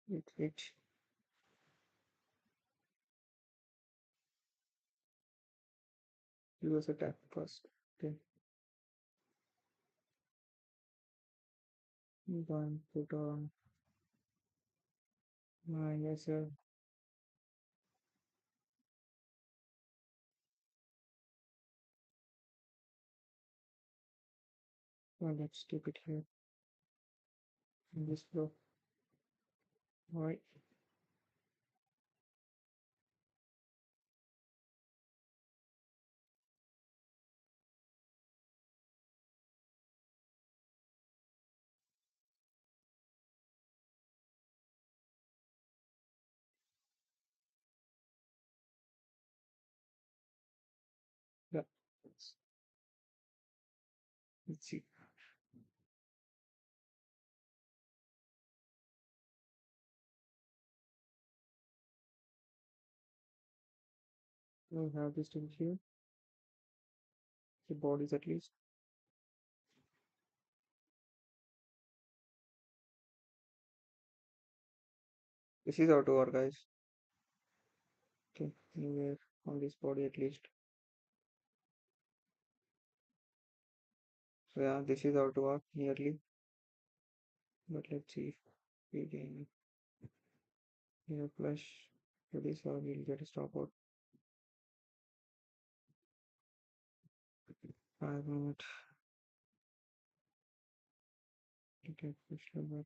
it use attack first. Okay. One put on yes sir. Well, let's keep it here in this flow. Alright. Yeah. Let's see. We have this thing here. The bodies at least. This is how to work, guys. Okay, anywhere on this body at least. So yeah, this is how to work nearly. But let's see if we gain here flush to this or we'll get a stopout. 5 minutes. Okay, push lever.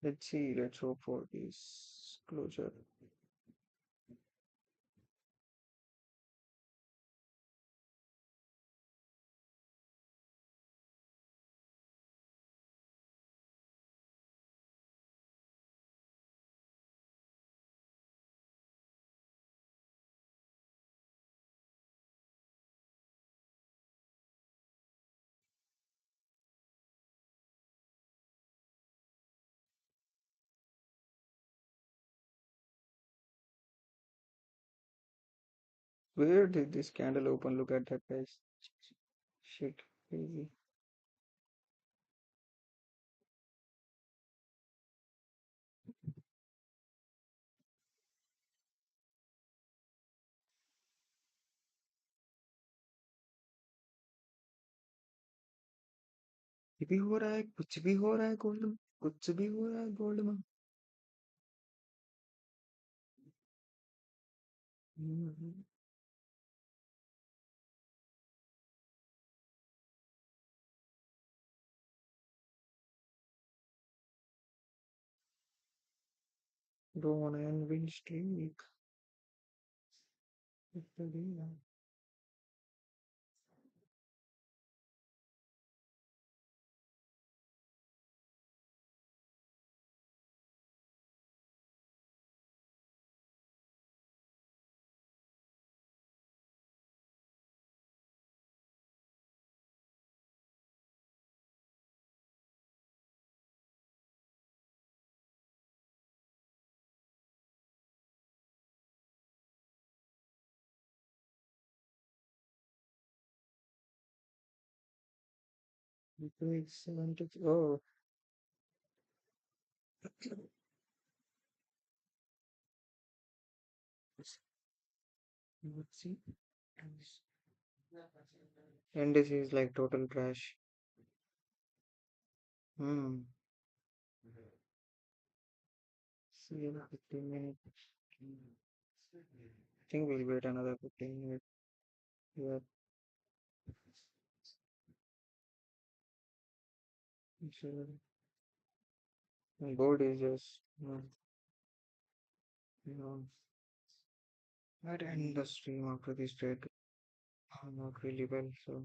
Let's see, let's hope for this closure. Where did this candle open? Look at that, guys. Shit, crazy. ये भी हो रहा है, कुछ भी हो रहा है गोल्ड में, कुछ भी हो रहा है गोल्ड में. Mhm. Go on and win streak. Victoria. Victoria 70. Oh, let's see. And this is like total trash. Hmm. See, in 15 minutes. I think we'll wait another 15 minutes. Yeah, sure. And gold is just, you know, might end the stream after this trade. not really well. So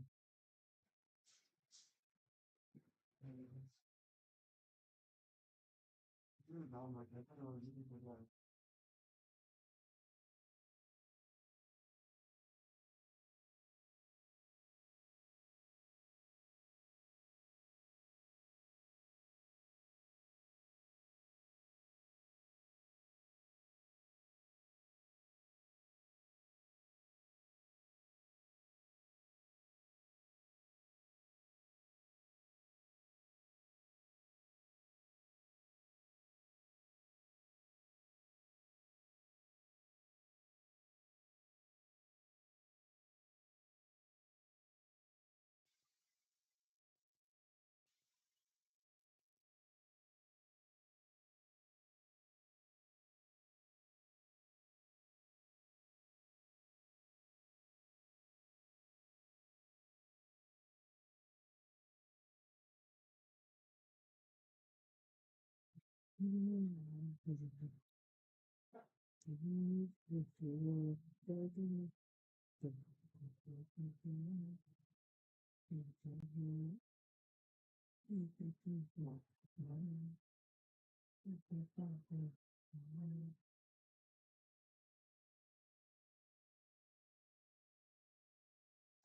mm,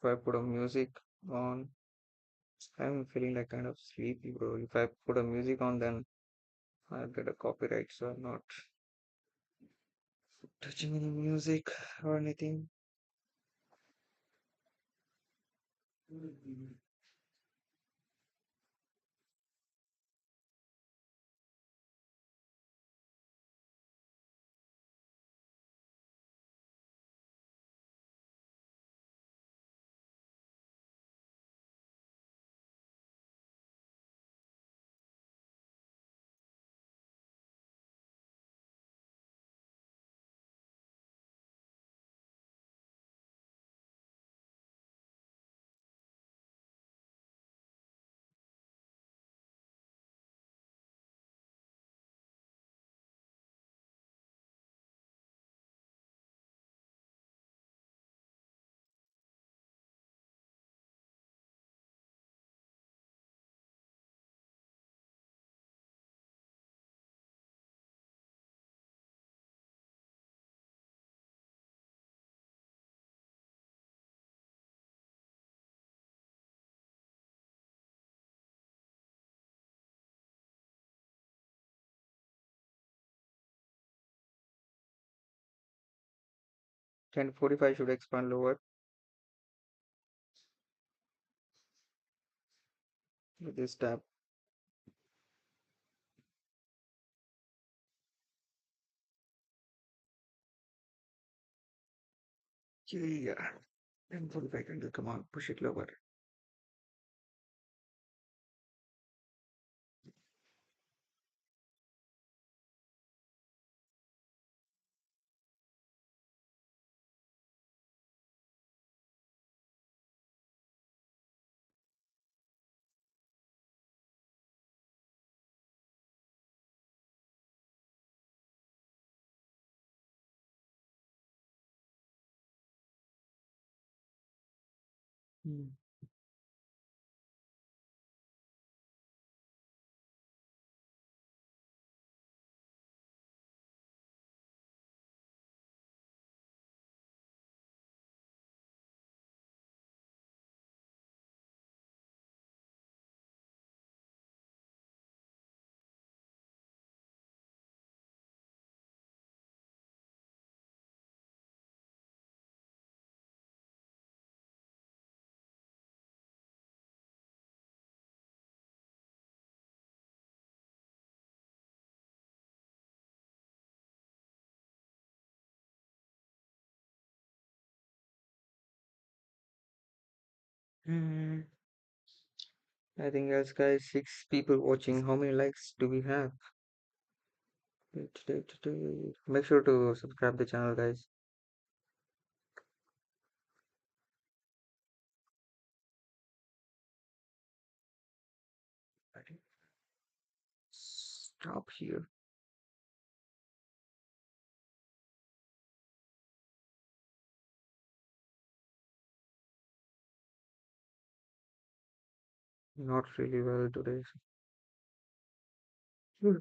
if I put a music on, I'm feeling like kind of sleepy, bro. If I put a music on, then I'll get a copyright, so I'm not touching any music or anything. 10:45 should expand lower with this tab. Yeah. 10:45 candle, come on, push it lower. Hmm. Hmm. Nothing else, guys. 6 people watching. How many likes do we have? Make sure to subscribe the channel, guys. I think stop here. Not really well today. Hmm.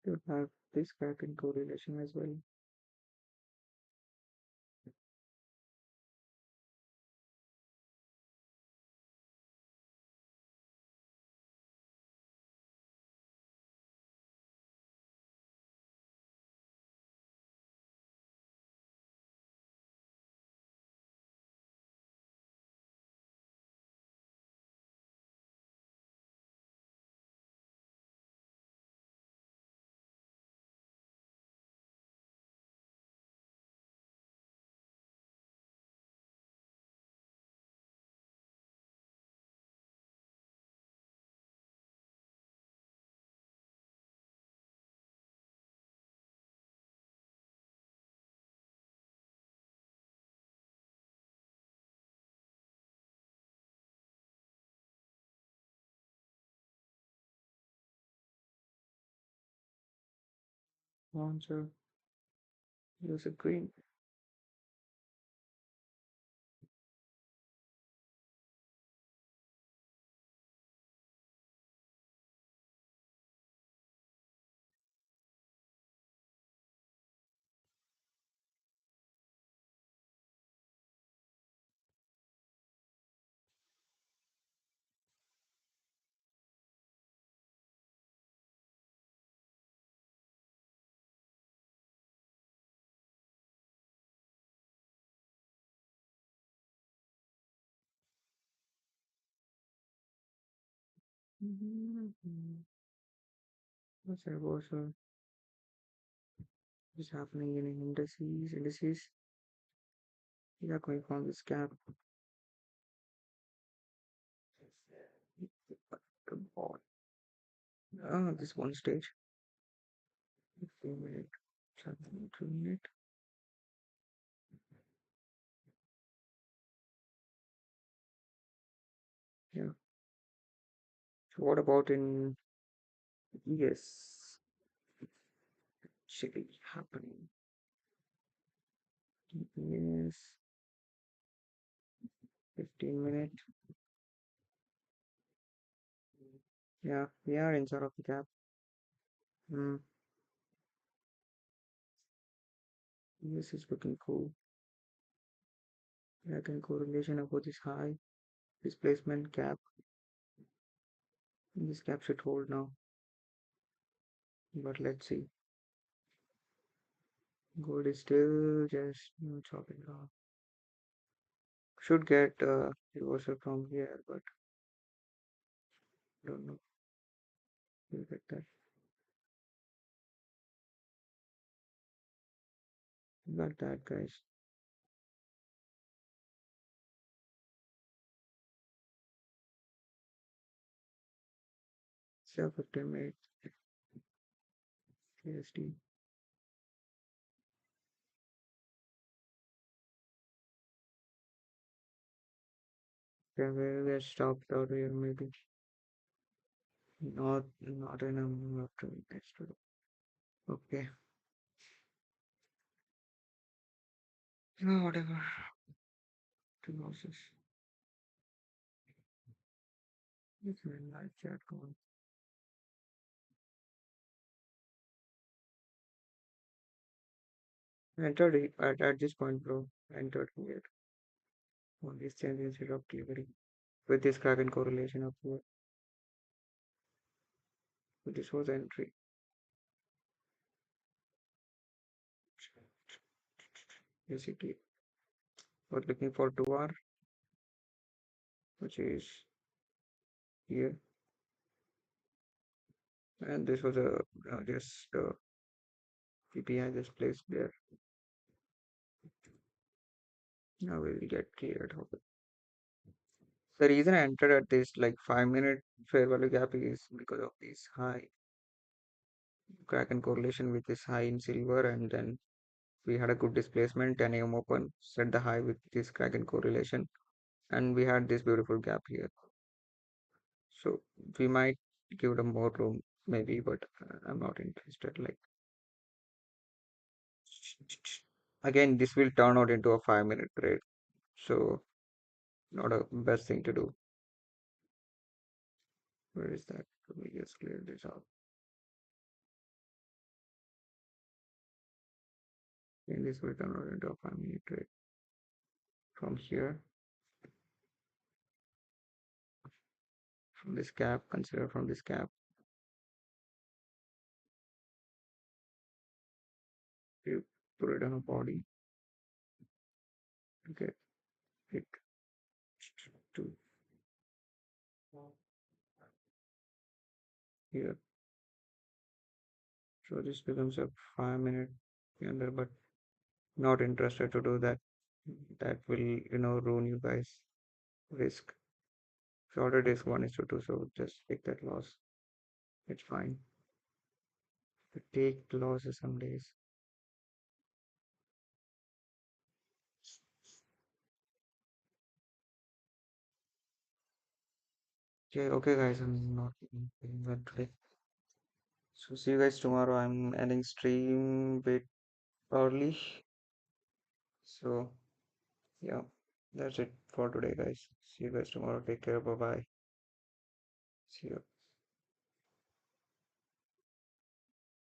You have this cracking correlation as well. Answer use a green. Mhm. What's that was is happening in indices? Indices. We are going from this gap. This one stage. 15 minute. 2 minute. Yeah. So what about in yes? Chili happening. Yes. 15 minute. Yeah, we are inside of the gap. Hmm. Yes, it's looking cool. I can correlation about this high displacement gap. This gap should hold now. But let's see. Gold is still just chopping off. Should get reversal from here, but don't know. We'll get that. Got that, guys. So 15 minutes CST. Then we'll get stopped out here maybe. Not in a minute next to okay. Whatever. Two losses. It's a live chat going. Entered at this point, bro. Entered here on this championship of delivery with this Kraken correlation of here. So this was entry. Basically, was looking for 2 hour. which is here, and this was a just PPI just placed there. Now we will get cleared of it. The reason I entered at this like 5 minute fair value gap is because of this high Kraken correlation, which is high in silver, and then we had a good displacement. 10 a.m. open set the high with this Kraken correlation, and we had this beautiful gap here. So we might give them more room, maybe, but I'm not interested. Like again, this will turn out into a 5 minute trade, so not a best thing to do. Where is that? Let me just clear this out. And this will turn out into a 5 minute trade from here, from this gap. Consider from this gap. You put it on a body. Okay, it to here. So this becomes a 5 minute candle, but not interested to do that. That will, ruin you guys. Risk. So already is 1:2, so just take that loss. It's fine. To take losses some days. Okay, okay, guys, I'm not doing that today. So see you guys tomorrow. I'm ending stream bit early. So yeah, that's it for today, guys. See you guys tomorrow. Take care. Bye bye. See you.